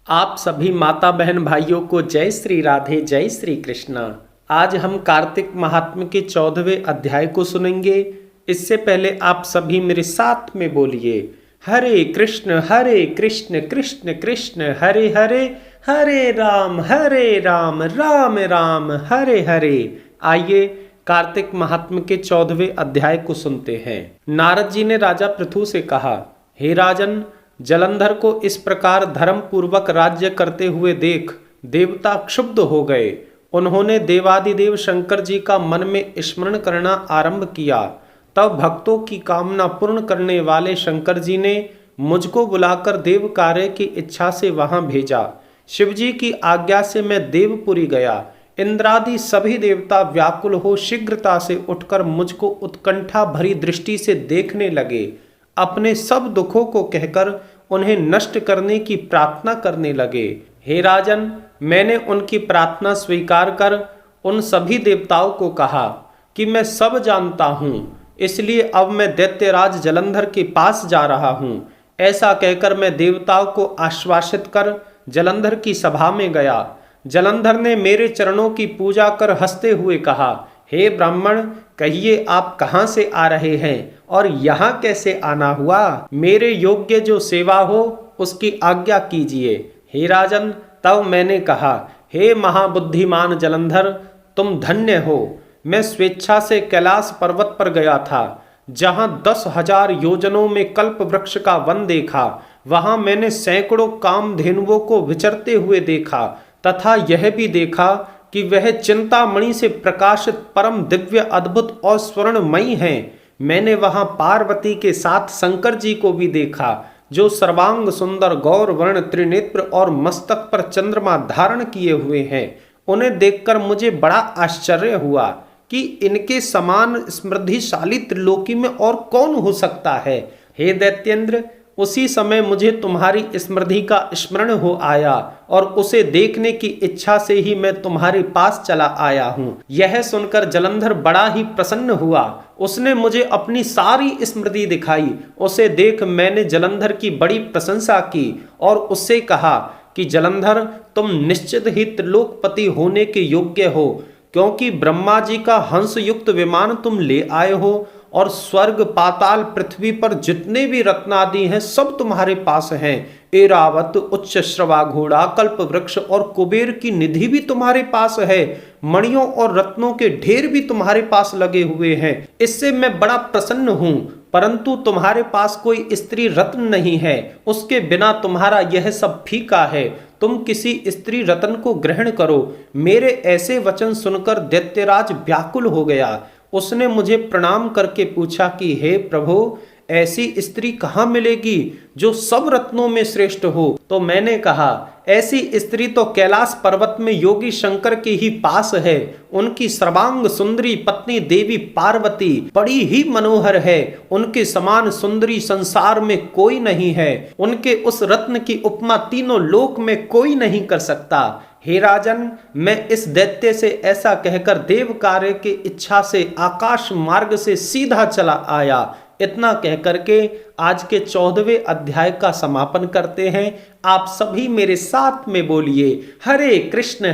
आप सभी माता बहन भाइयों को जय श्री राधे, जय श्री कृष्णा। आज हम कार्तिक महात्म्य के 14वें अध्याय को सुनेंगे। इससे पहले आप सभी मेरे साथ में बोलिए, हरे कृष्ण कृष्ण कृष्ण हरे हरे, हरे राम राम राम हरे हरे। आइए कार्तिक महात्म्य के 14वें अध्याय को सुनते हैं। नारद जी ने राजा पृथु से कहा, हे राजन, जलंधर को इस प्रकार धर्म पूर्वक राज्य करते हुए देख देवता क्षुब्ध हो गए। उन्होंने देवादिदेव शंकर जी का मन में स्मरण करना आरंभ किया। तब भक्तों की कामना पूर्ण करने वाले शंकर जी ने मुझको बुलाकर देव कार्य की इच्छा से वहां भेजा। शिवजी की आज्ञा से मैं देवपुरी गया। इंद्रादि सभी देवता व्याकुल हो शीघ्रता से उठकर मुझको उत्कंठा भरी दृष्टि से देखने लगे। अपने सब दुखों को कहकर उन्हें नष्ट करने की प्रार्थना करने लगे। हे राजन, मैंने उनकी प्रार्थना स्वीकार कर उन सभी देवताओं को कहा कि मैं सब जानता हूँ, इसलिए अब मैं दैत्यराज जलंधर के पास जा रहा हूँ। ऐसा कहकर मैं देवताओं को आश्वासित कर जलंधर की सभा में गया। जलंधर ने मेरे चरणों की पूजा कर हंसते हुए कहा, हे ब्राह्मण, कहिए आप कहाँ से आ रहे हैं और यहाँ कैसे आना हुआ? मेरे योग्य जो सेवा हो उसकी आज्ञा कीजिए। हे राजन, तब मैंने कहा, हे महाबुद्धिमान जलंधर, तुम धन्य हो। मैं स्वेच्छा से कैलाश पर्वत पर गया था, जहाँ 10,000 योजनों में कल्प वृक्ष का वन देखा। वहां मैंने सैकड़ों कामधेनुओं को विचरते हुए देखा तथा यह भी देखा कि वह चिंतामणि से प्रकाशित परम दिव्य अद्भुत और स्वर्णमयी हैं। मैंने वहां पार्वती के साथ शंकर जी को भी देखा, जो सर्वांग सुंदर गौर वर्ण त्रिनेत्र और मस्तक पर चंद्रमा धारण किए हुए हैं। उन्हें देखकर मुझे बड़ा आश्चर्य हुआ कि इनके समान समृद्धिशाली त्रिलोकी में और कौन हो सकता है। हे दैत्येंद्र, उसी समय मुझे तुम्हारी स्मृति का स्मरण हो आया और उसे देखने की इच्छा से ही मैं तुम्हारे पास चला आया हूँ। यह सुनकर जलंधर बड़ा ही प्रसन्न हुआ। उसने मुझे अपनी सारी स्मृति दिखाई। उसे देख मैंने जलंधर की बड़ी प्रशंसा की और उससे कहा कि जलंधर, तुम निश्चित ही त्रिलोकपति होने के योग्य हो, क्योंकि ब्रह्मा जी का हंस युक्त विमान तुम ले आए हो और स्वर्ग पाताल पृथ्वी पर जितने भी रत्नादि हैं सब तुम्हारे पास हैं। एरावत, उच्च श्रवा घोड़ा, कल्प वृक्ष और कुबेर की निधि भी तुम्हारे पास है। मणियों और रत्नों के ढेर भी तुम्हारे पास लगे हुए हैं। इससे मैं बड़ा प्रसन्न हूँ, परंतु तुम्हारे पास कोई स्त्री रत्न नहीं है। उसके बिना तुम्हारा यह सब फीका है। तुम किसी स्त्री रत्न को ग्रहण करो। मेरे ऐसे वचन सुनकर दैत्यराज व्याकुल हो गया। उसने मुझे प्रणाम करके पूछा कि हे प्रभु, ऐसी स्त्री कहाँ मिलेगी जो सब रत्नों में श्रेष्ठ हो? तो मैंने कहा, ऐसी स्त्री तो कैलाश पर्वत में योगी शंकर के ही पास है। उनकी सर्वांग सुंदरी पत्नी देवी पार्वती बड़ी ही मनोहर है। उनके समान सुंदरी संसार में कोई नहीं है। उनके उस रत्न की उपमा तीनों लोक में कोई नहीं कर सकता। हे राजन, मैं इस दैत्य से ऐसा कहकर देव कार्य की इच्छा से आकाश मार्ग से सीधा चला आया। इतना कहकर के आज के 14वें अध्याय का समापन करते हैं। आप सभी मेरे साथ में बोलिए, हरे कृष्ण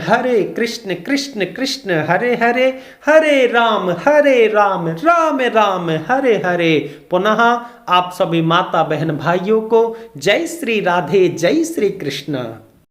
कृष्ण कृष्ण हरे हरे, हरे राम राम राम हरे हरे। पुनः आप सभी माता बहन भाइयों को जय श्री राधे, जय श्री कृष्ण।